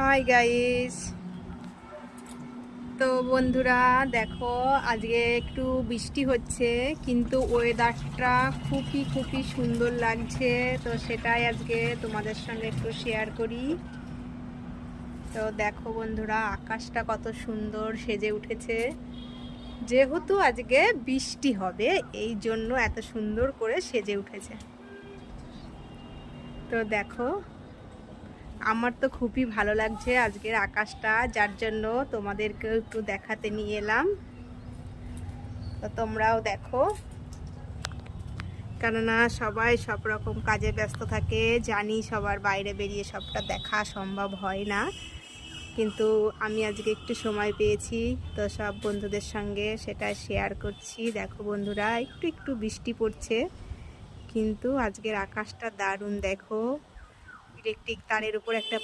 Hi guys. তো বন্ধুরা দেখো, আজকে একটু বৃষ্টি হচ্ছে কিন্তু ওয়েদারটা খুবই খুবই সুন্দর লাগছে। তো সেটাই আজকে তোমাদের সঙ্গে একটু শেয়ার করি। তো দেখো বন্ধুরা, আকাশটা কত সুন্দর সেজে উঠেছে। যেহেতু আজকে বৃষ্টি হবে এই জন্য এত সুন্দর করে সেজে উঠেছে। তো দেখো, আমার তো খুবই ভালো লাগছে আজকের আকাশটা, যার জন্য তোমাদেরকেও একটু দেখাতে নিয়ে এলাম। তো তোমরাও দেখো, কেননা সবাই সব রকম কাজে ব্যস্ত থাকে, জানি সবার বাইরে বেরিয়ে সবটা দেখা সম্ভব হয় না, কিন্তু আমি আজকে একটু সময় পেয়েছি, তো সব বন্ধুদের সঙ্গে সেটা শেয়ার করছি। দেখো বন্ধুরা, একটু একটু বৃষ্টি পড়ছে কিন্তু আজকের আকাশটা দারুণ। দেখো, ইলেকট্রিক তারের উপর একটা